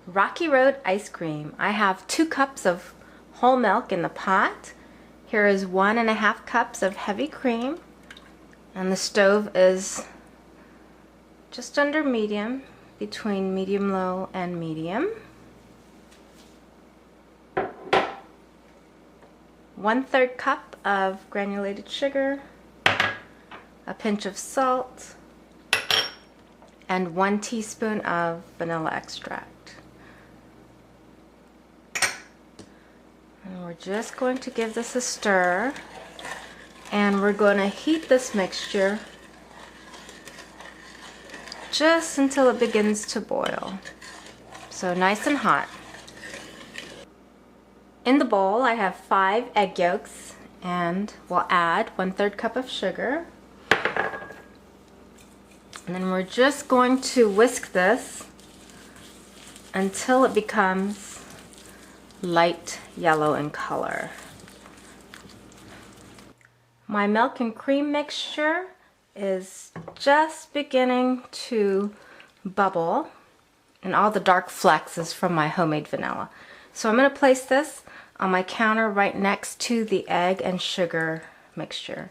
Rocky Road ice cream. I have 2 cups of whole milk in the pot. Here is 1.5 cups of heavy cream, and the stove is just under medium, between medium low and medium. 1/3 cup of granulated sugar, a pinch of salt, and 1 teaspoon of vanilla extract. And we're just going to give this a stir, and we're going to heat this mixture just until it begins to boil. So nice and hot. In the bowl I have 5 egg yolks, and we'll add 1/3 cup of sugar. And then we're just going to whisk this until it becomes light yellow in color. My milk and cream mixture is just beginning to bubble, and all the dark flecks is from my homemade vanilla. So I'm going to place this on my counter right next to the egg and sugar mixture.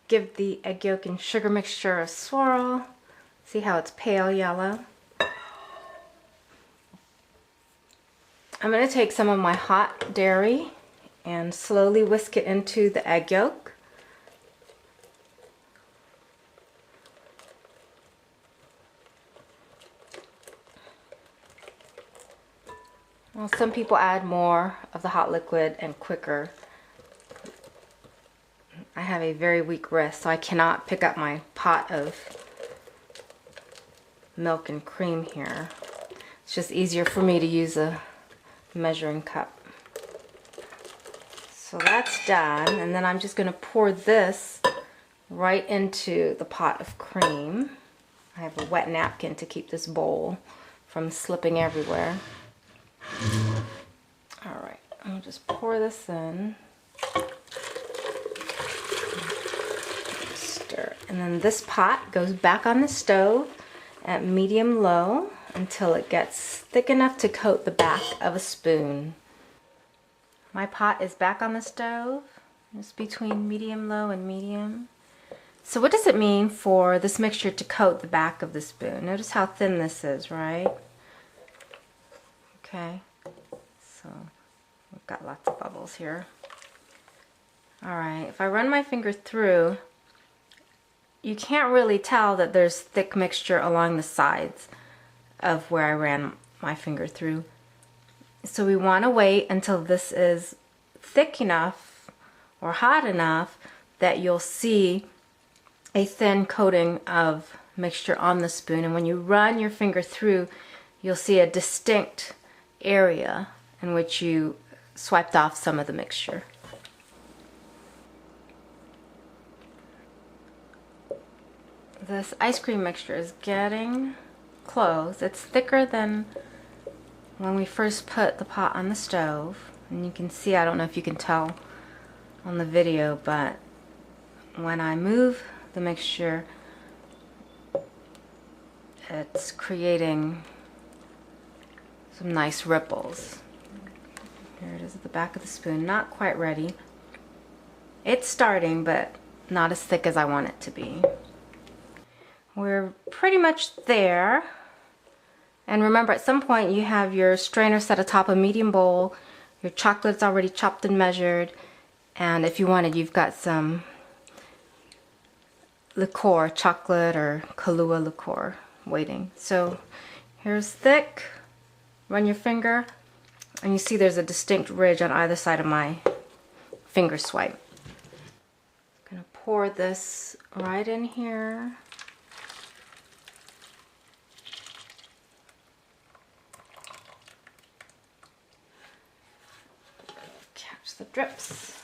Give the egg yolk and sugar mixture a swirl. See how it's pale yellow? I'm going to take some of my hot dairy and slowly whisk it into the egg yolk. Well, some people add more of the hot liquid and quicker. I have a very weak wrist, so I cannot pick up my pot of milk and cream here. It's just easier for me to use a measuring cup. So that's done, and then I'm just going to pour this right into the pot of cream. I have a wet napkin to keep this bowl from slipping everywhere. Alright, I'll just pour this in. Stir. And then this pot goes back on the stove at medium-low until it gets thick enough to coat the back of a spoon. My pot is back on the stove. It's between medium-low and medium. So what does it mean for this mixture to coat the back of the spoon? Notice how thin this is, right? Okay, so we've got lots of bubbles here. Alright, if I run my finger through, you can't really tell that there's thick mixture along the sides of where I ran my finger through. So we want to wait until this is thick enough or hot enough that you'll see a thin coating of mixture on the spoon, and when you run your finger through, you'll see a distinct area in which you swiped off some of the mixture. This ice cream mixture is getting close. It's thicker than when we first put the pot on the stove, and you can see, I don't know if you can tell on the video, but when I move the mixture, it's creating some nice ripples. Here it is at the back of the spoon. Not quite ready. It's starting, but not as thick as I want it to be. We're pretty much there. And remember, at some point you have your strainer set atop a medium bowl. Your chocolate's already chopped and measured. And if you wanted, you've got some liqueur, chocolate or Kahlua liqueur waiting. So here's thick. Run your finger, and you see there's a distinct ridge on either side of my finger swipe. I'm going to pour this right in here. Catch the drips.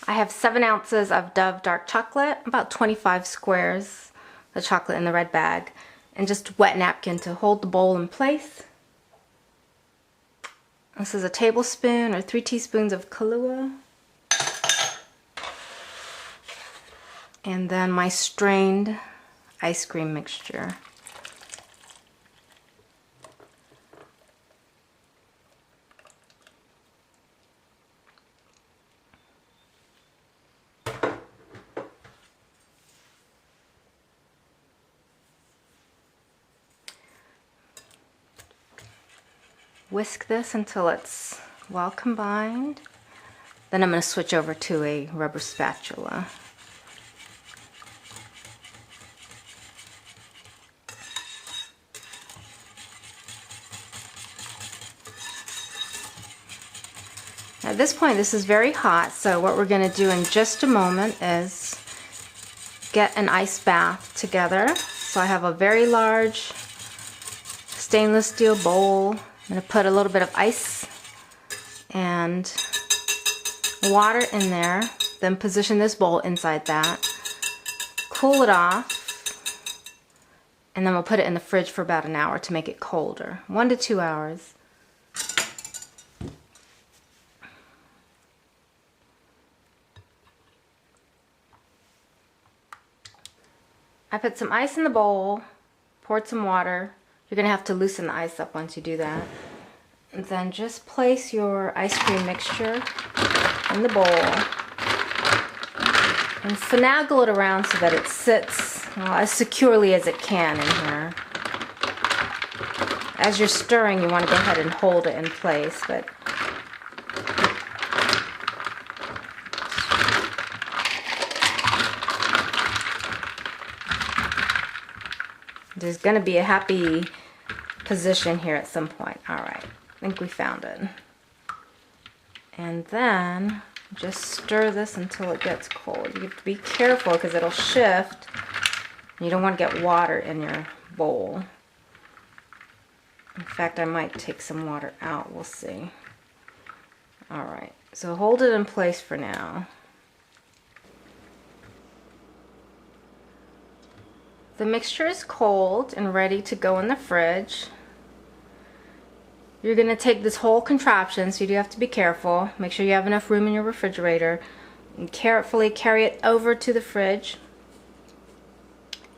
I have 7 ounces of Dove dark chocolate, about 25 squares of chocolate in the red bag, and just wet napkin to hold the bowl in place. This is a tablespoon or 3 teaspoons of Kahlua. And then my strained ice cream mixture. Whisk this until it's well combined. Then I'm going to switch over to a rubber spatula. At this point, this is very hot, so what we're going to do in just a moment is get an ice bath together. So I have a very large stainless steel bowl. I'm going to put a little bit of ice and water in there, then position this bowl inside that, cool it off, and then we'll put it in the fridge for about an hour to make it colder. 1 to 2 hours. I put some ice in the bowl, poured some water. You're going to have to loosen the ice up once you do that. And then just place your ice cream mixture in the bowl and finagle it around so that it sits as securely as it can in here. As you're stirring, you want to go ahead and hold it in place, but there's going to be a happy position here at some point. All right, I think we found it. And then just stir this until it gets cold. You have to be careful because it'll shift. You don't want to get water in your bowl. In fact, I might take some water out. We'll see. All right, so hold it in place for now. The mixture is cold and ready to go in the fridge. You're going to take this whole contraption, so you do have to be careful. Make sure you have enough room in your refrigerator. And carefully carry it over to the fridge.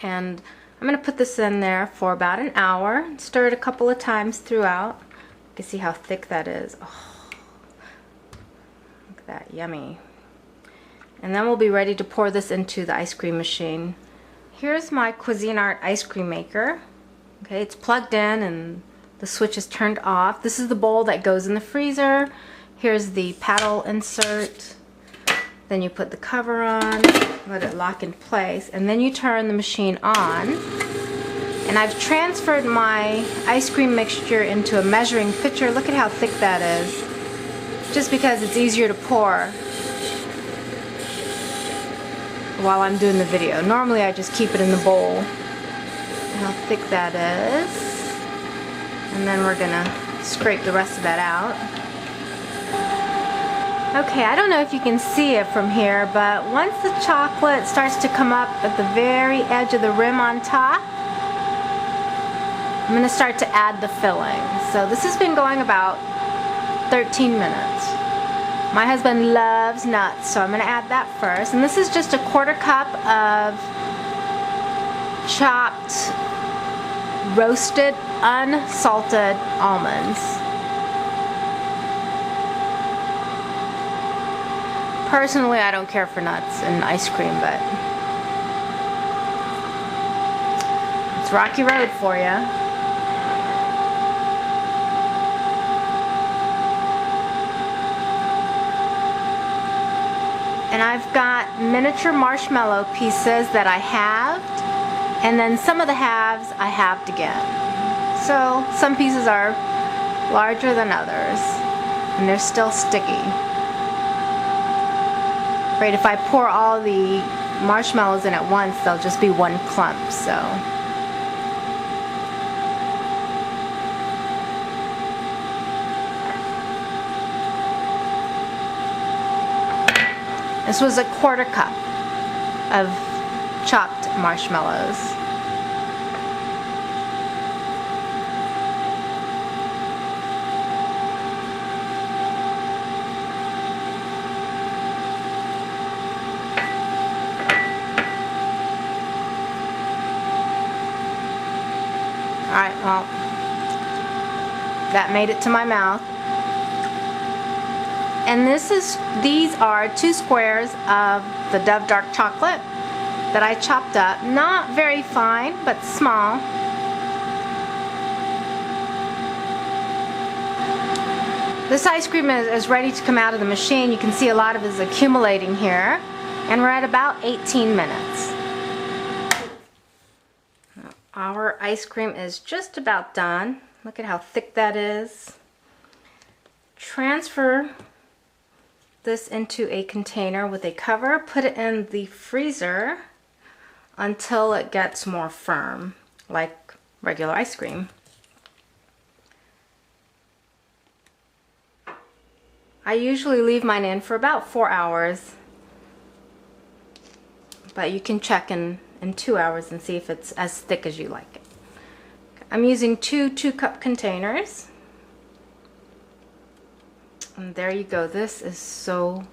And I'm going to put this in there for about an hour. Stir it a couple of times throughout. You can see how thick that is. Oh, look at that, yummy. And then we'll be ready to pour this into the ice cream machine. Here's my Cuisinart ice cream maker. Okay, it's plugged in and the switch is turned off. This is the bowl that goes in the freezer. Here's the paddle insert. Then you put the cover on, let it lock in place, and then you turn the machine on. And I've transferred my ice cream mixture into a measuring pitcher. Look at how thick that is. Just because it's easier to pour while I'm doing the video. Normally I just keep it in the bowl. How thick that is. And then we're gonna scrape the rest of that out. Okay, I don't know if you can see it from here, but once the chocolate starts to come up at the very edge of the rim on top, I'm gonna start to add the filling. So this has been going about 13 minutes. My husband loves nuts, so I'm going to add that first. And this is just a 1/4 cup of chopped, roasted, unsalted almonds. Personally, I don't care for nuts in ice cream, but it's rocky road for you. And I've got miniature marshmallow pieces that I halved, and then some of the halves I halved again. So some pieces are larger than others, and they're still sticky. Right, if I pour all the marshmallows in at once, they'll just be one clump, so. This was a 1/4 cup of chopped marshmallows. Alright, well, that made it to my mouth. And these are 2 squares of the Dove dark chocolate that I chopped up. Not very fine, but small. This ice cream is ready to come out of the machine. You can see a lot of it is accumulating here. And we're at about 18 minutes. Our ice cream is just about done. Look at how thick that is. Transfer this into a container with a cover. Put it in the freezer until it gets more firm, like regular ice cream. I usually leave mine in for about 4 hours, but you can check in 2 hours and see if it's as thick as you like it. I'm using two 2-cup containers. And there you go. This is so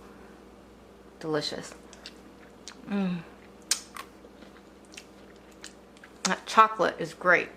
delicious. That chocolate is great.